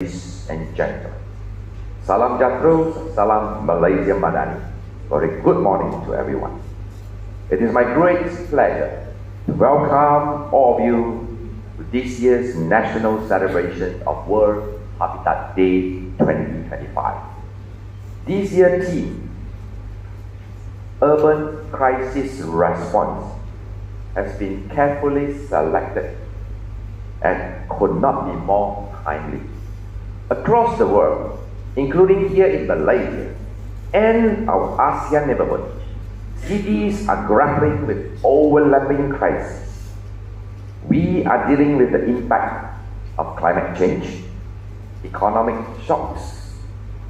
Ladies and gentlemen, Salam Jatro, Salam Malaysia Madani. Very good morning to everyone. It is my great pleasure to welcome all of you to this year's national celebration of World Habitat Day 2025. This year's theme, Urban Crisis Response, has been carefully selected and could not be more timely. Across the world, including here in Malaysia and our ASEAN neighborhood, cities are grappling with overlapping crises. We are dealing with the impact of climate change, economic shocks,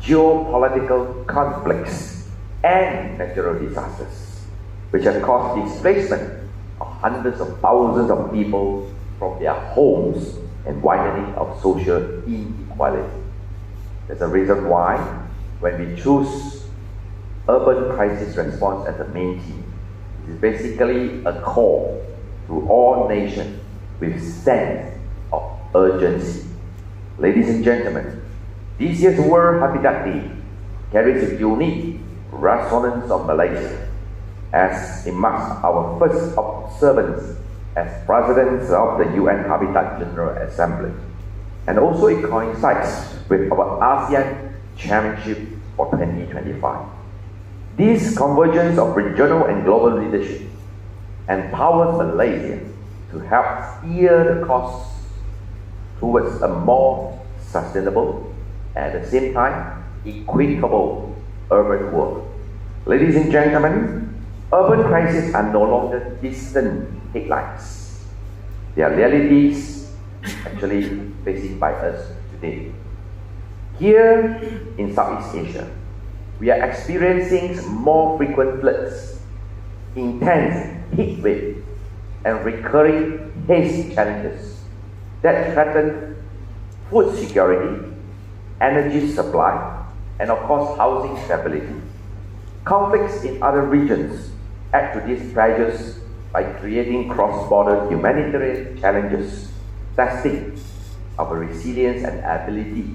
geopolitical conflicts, and natural disasters, which have caused displacement of hundreds of thousands of people from their homes and widening of social inequality. There's a reason why, when we choose urban crisis response as the main theme, it is basically a call to all nations with sense of urgency. Ladies and gentlemen, this year's World Habitat Day carries a unique resonance of Malaysia, as it marks our first observance as Presidents of the UN Habitat General Assembly, and also it coincides with our ASEAN Chairmanship for 2025. This convergence of regional and global leadership empowers Malaysia to help steer the course towards a more sustainable and at the same time equitable urban world. Ladies and gentlemen, urban crises are no longer distant headlines. They are realities actually facing by us today. Here in Southeast Asia, we are experiencing more frequent floods, intense heat waves, and recurring haze challenges that threaten food security, energy supply, and of course housing stability. Conflicts in other regions add to these pressures by creating cross-border humanitarian challenges, testing our resilience and ability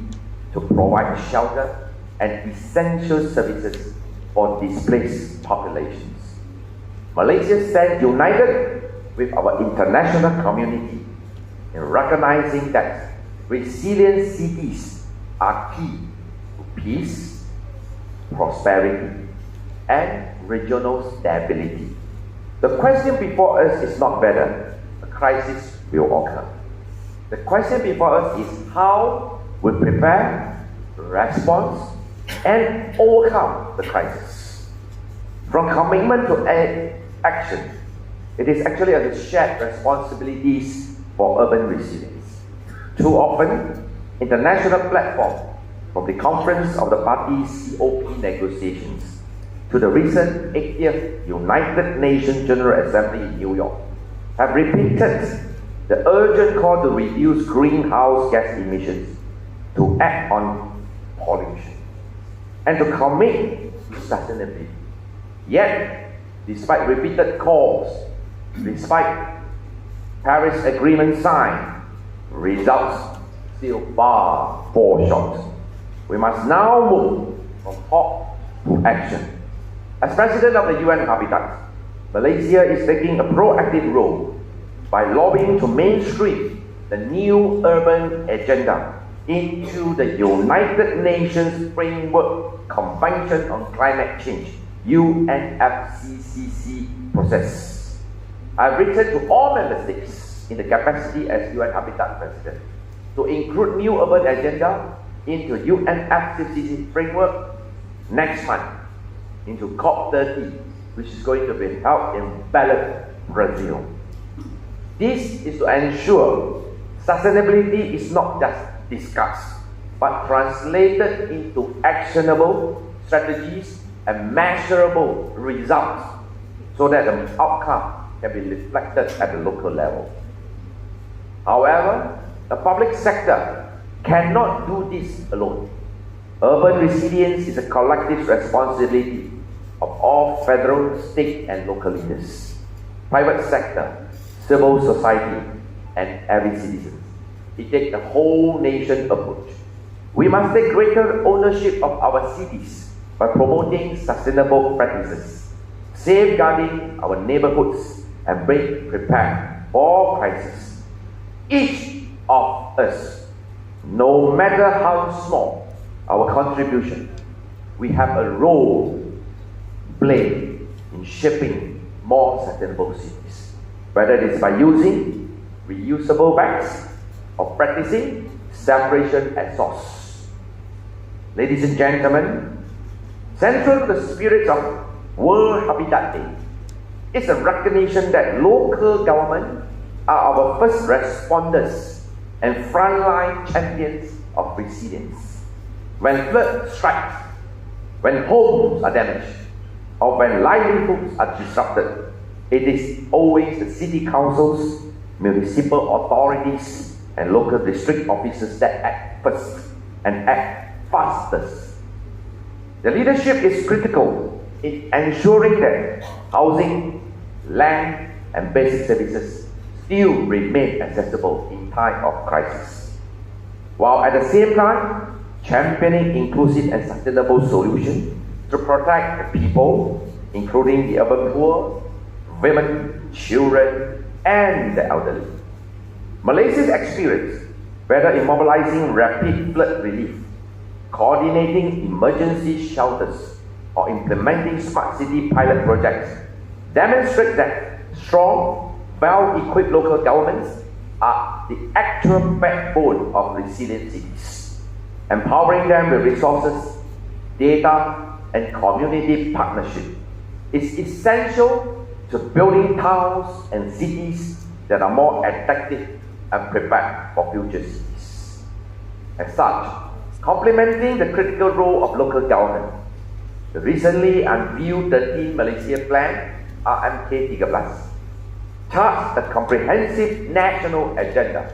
to provide shelter and essential services for displaced populations. Malaysia stands united with our international community in recognizing that resilient cities are key to peace, prosperity, and regional stability. The question before us is not whether a crisis will occur. The question before us is how we prepare, respond, and overcome the crisis. From commitment to action, it is actually a shared responsibilities for urban resilience. Too often, international platform, from the Conference of the Parties COP negotiations to the recent 80th United Nations General Assembly in New York, have repeated the urgent call to reduce greenhouse gas emissions, to act on pollution, and to commit to sustainability. Yet, despite repeated calls, despite Paris Agreement signed, results still far fall short. We must now move from talk to action. As President of the UN Habitat, Malaysia is taking a proactive role by lobbying to mainstream the new urban agenda into the United Nations Framework Convention on Climate Change, UNFCCC process. I've written to all member states in the capacity as UN Habitat President to include new urban agenda into UNFCCC framework next month, into COP30, which is going to be held in Belo, Brazil. This is to ensure sustainability is not just discussed, but translated into actionable strategies and measurable results, so that the outcome can be reflected at the local level. However, the public sector cannot do this alone. Urban resilience is a collective responsibility of all federal, state, and local leaders, private sector, civil society, and every citizen. It takes a whole nation approach We must take greater ownership of our cities by promoting sustainable practices, safeguarding our neighborhoods, and being prepared for crisis. Each of us, no matter how small our contribution, we have a role to play in shaping more sustainable cities, whether it is by using reusable bags or practicing separation at source. Ladies and gentlemen, central to the spirit of World Habitat Day is a recognition that local government are our first responders and frontline champions of resilience. When flood strikes, when homes are damaged, or when livelihoods are disrupted, it is always the city councils, municipal authorities, and local district officers that act first and act fastest. The leadership is critical in ensuring that housing, land, and basic services still remain accessible in time of crisis, while at the same time championing inclusive and sustainable solutions to protect the people, including the urban poor, women, children, and the elderly. Malaysia's experience, whether in mobilizing rapid flood relief, coordinating emergency shelters, or implementing smart city pilot projects, demonstrate that strong, well-equipped local governments are the actual backbone of resilient cities. Empowering them with resources, data, and community partnership is essential to building towns and cities that are more attractive and prepared for future cities. As such, complementing the critical role of local government, the recently unveiled 13 Malaysia Plan RMK13 charts a comprehensive national agenda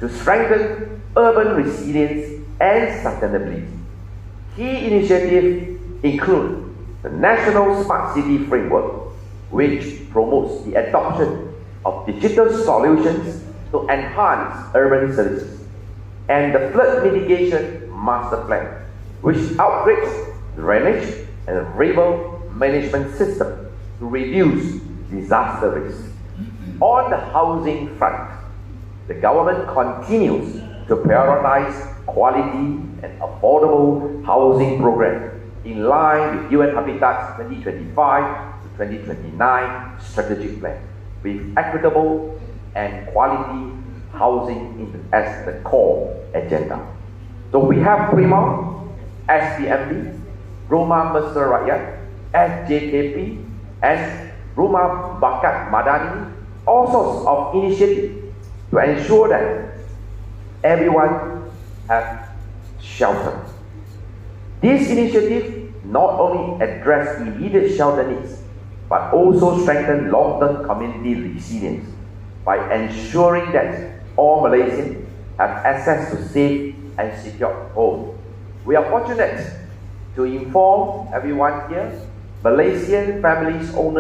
to strengthen urban resilience and sustainability. Key initiatives include the National Smart City Framework, which promotes the adoption of digital solutions to enhance urban services, and the Flood Mitigation Master Plan, which upgrades drainage and river management system to reduce disaster risk. On the housing front, the government continues to prioritize quality and affordable housing programs in line with UN Habitat's 2025 to 2029 strategic plan, with equitable and quality housing as the core agenda. So we have Prima, SPMB, Rumah Mesra Rakyat, SJKP, and Rumah Bakat Madani, all sorts of initiatives to ensure that everyone has shelter. These initiatives not only address immediate shelter needs, but also strengthen long-term community resilience by ensuring that all Malaysians have access to safe and secure homes. We are fortunate to inform everyone here, Malaysian families' home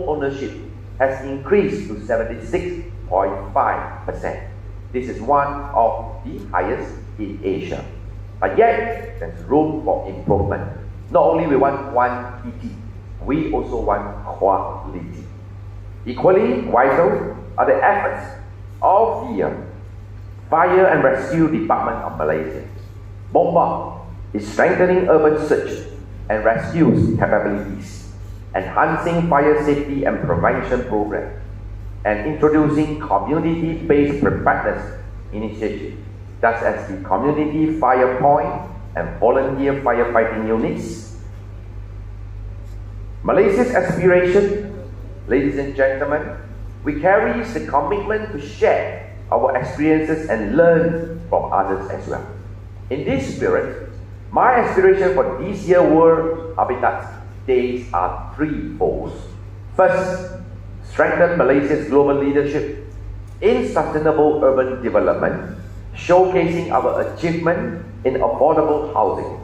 ownership has increased to 76.5%. This is one of the highest in Asia. But yet, there's room for improvement. Not only we want quantity, we also want quality. Equally vital are the efforts of the Fire and Rescue Department of Malaysia. BOMBA is strengthening urban search and rescue capabilities, enhancing fire safety and prevention programs, and introducing community-based preparedness initiatives, such as the community fire point and volunteer firefighting units. Malaysia's aspiration, ladies and gentlemen, we carry the commitment to share our experiences and learn from others as well. In this spirit, my aspiration for this year's World Habitat Days are threefold. First, strengthen Malaysia's global leadership in sustainable urban development, showcasing our achievement in affordable housing,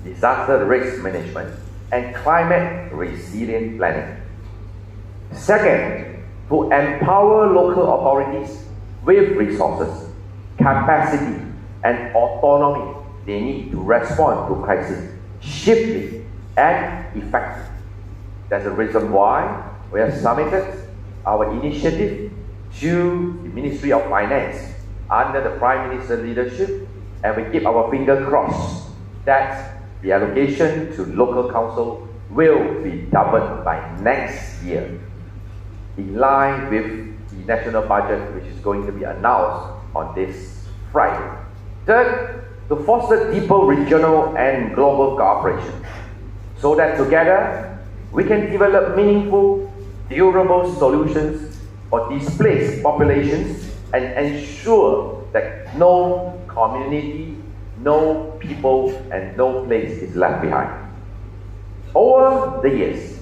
disaster risk management, and climate resilient planning. Second, to empower local authorities with resources, capacity, and autonomy they need to respond to crisis swiftly and effectively. That's the reason why we have submitted our initiative to the Ministry of Finance under the Prime Minister's leadership, and we keep our finger crossed that the allocation to local council will be doubled by next year, in line with the national budget which is going to be announced on this Friday. Third, to foster deeper regional and global cooperation, so that together we can develop meaningful, durable solutions for displaced populations and ensure that no community, no people, and no place is left behind. Over the years,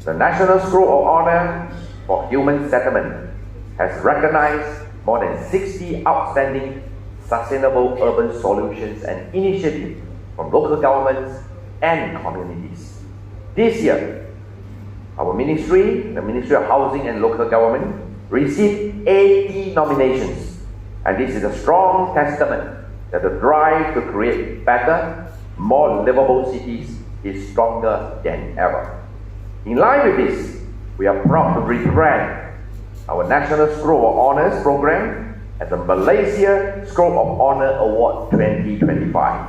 the National Scroll of Honor for Human Settlement has recognized more than 60 outstanding sustainable urban solutions and initiatives from local governments and communities. This year, our ministry, the Ministry of Housing and Local Government, received 80 nominations, and this is a strong testament that the drive to create better, more livable cities is stronger than ever. In line with this, we are proud to rebrand our National Scroll of Honours program as the Malaysia Scroll of Honour Award 2025,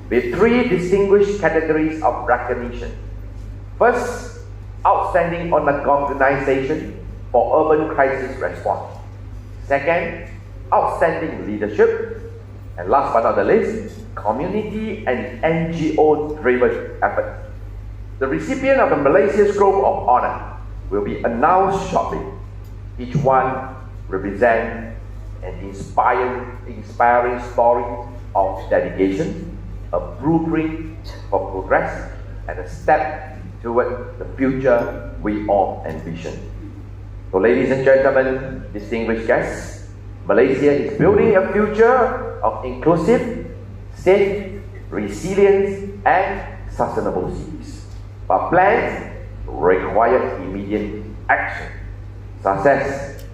with 3 distinguished categories of recognition. First, outstanding organisation for urban crisis response. Second, outstanding leadership. And last but not the least, community and NGO-driven effort. The recipient of the Malaysia Scroll of Honour will be announced shortly. Each one represents an inspiring story of dedication, a blueprint for progress, and a step toward the future we all envision. So, ladies and gentlemen, distinguished guests, Malaysia is building a future of inclusive, safe, resilient, and sustainable cities. But plans require immediate action. Success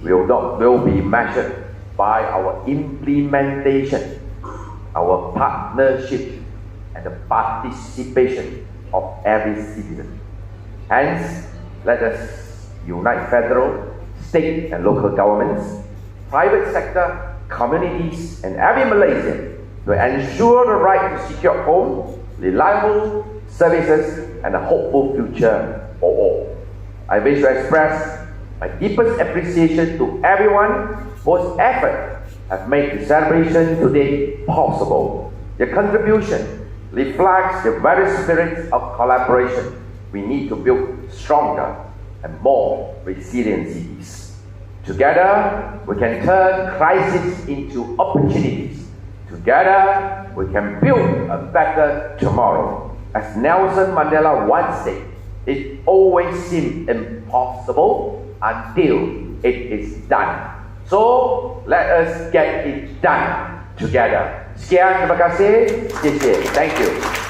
will be measured by our implementation, our partnership, and the participation of every citizen. Hence, let us unite federal, state, and local governments, private sector, communities, and every Malaysian to ensure the right to secure home, reliable services, and a hopeful future for all. I wish to express my deepest appreciation to everyone whose efforts have made the celebration today possible. Your contribution reflects the very spirit of collaboration we need to build stronger and more resilient cities. Together, we can turn crises into opportunities. Together, we can build a better tomorrow. As Nelson Mandela once said, it always seems impossible until it is done. So, let us get it done together. Sekian, terima kasih. Thank you.